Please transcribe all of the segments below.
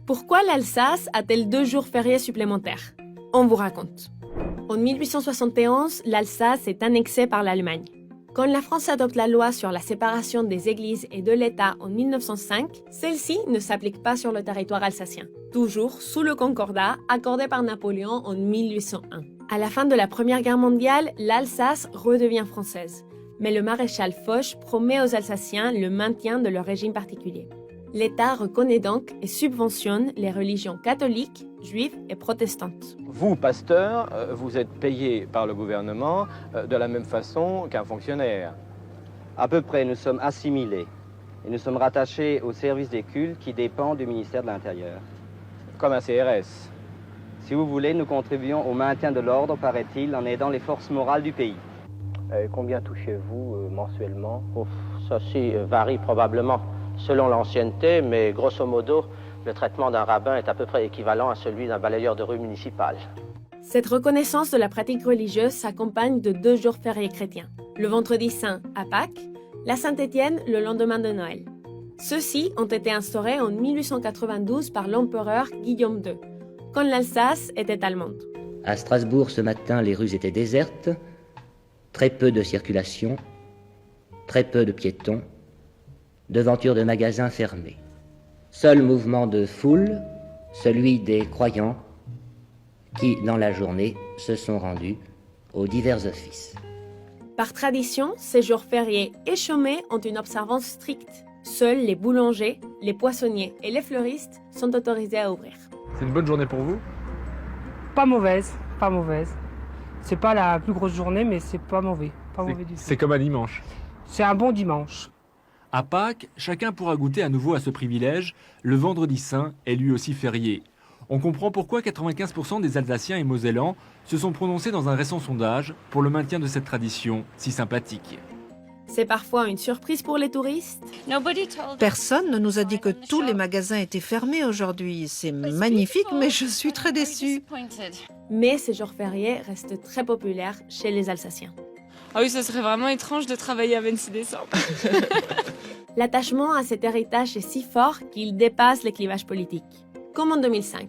Pourquoi l'Alsace a-t-elle 2 jours fériés supplémentaires? On vous raconte. En 1871, l'Alsace est annexée par l'Allemagne. Quand la France adopte la loi sur la séparation des églises et de l'État en 1905, celle-ci ne s'applique pas sur le territoire alsacien, toujours sous le concordat accordé par Napoléon en 1801. À la fin de la Première Guerre mondiale, l'Alsace redevient française, mais le maréchal Foch promet aux Alsaciens le maintien de leur régime particulier. L'État reconnaît donc et subventionne les religions catholiques, juives et protestantes. Vous, pasteur, vous êtes payé par le gouvernement de la même façon qu'un fonctionnaire. À peu près, nous sommes assimilés et nous sommes rattachés au service des cultes qui dépend du ministère de l'Intérieur. Comme un CRS. Si vous voulez, nous contribuons au maintien de l'ordre, paraît-il, en aidant les forces morales du pays. Combien touchez-vous mensuellement? Ça varie probablement selon l'ancienneté, mais grosso modo, le traitement d'un rabbin est à peu près équivalent à celui d'un balayeur de rue municipal. Cette reconnaissance de la pratique religieuse s'accompagne de 2 jours fériés chrétiens. Le vendredi saint à Pâques, la Saint-Étienne le lendemain de Noël. Ceux-ci ont été instaurés en 1892 par l'empereur Guillaume II, quand l'Alsace était allemande. À Strasbourg, ce matin, les rues étaient désertes, très peu de circulation, très peu de piétons, devantures de magasins fermées. Seul mouvement de foule, celui des croyants qui, dans la journée, se sont rendus aux divers offices. Par tradition, ces jours fériés et chômés ont une observance stricte. Seuls les boulangers, les poissonniers et les fleuristes sont autorisés à ouvrir. C'est une bonne journée pour vous? Pas mauvaise, pas mauvaise. C'est pas la plus grosse journée, mais c'est pas mauvais. Pas mauvais du tout. C'est comme un dimanche. C'est un bon dimanche. À Pâques, chacun pourra goûter à nouveau à ce privilège. Le vendredi saint est lui aussi férié. On comprend pourquoi 95% des Alsaciens et Mosellans se sont prononcés dans un récent sondage pour le maintien de cette tradition si sympathique. C'est parfois une surprise pour les touristes. Personne ne nous a dit que tous les magasins étaient fermés aujourd'hui. C'est magnifique, mais je suis très déçue. Mais ces jours fériés restent très populaires chez les Alsaciens. Ah oui, ça serait vraiment étrange de travailler à 26 décembre. L'attachement à cet héritage est si fort qu'il dépasse les clivages politiques. Comme en 2005,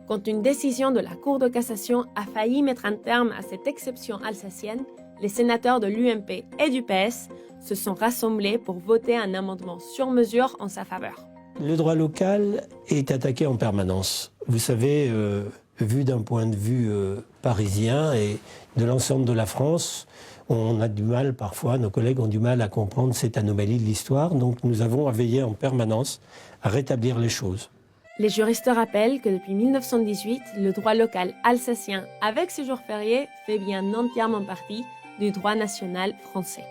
quand une décision de la Cour de cassation a failli mettre un terme à cette exception alsacienne, les sénateurs de l'UMP et du PS se sont rassemblés pour voter un amendement sur mesure en sa faveur. Le droit local est attaqué en permanence. Vous savez, vu d'un point de vue parisien et de l'ensemble de la France, on a du mal parfois, nos collègues ont du mal à comprendre cette anomalie de l'histoire, donc nous avons à veiller en permanence à rétablir les choses. Les juristes rappellent que depuis 1918, le droit local alsacien avec ses jours fériés fait bien entièrement partie du droit national français.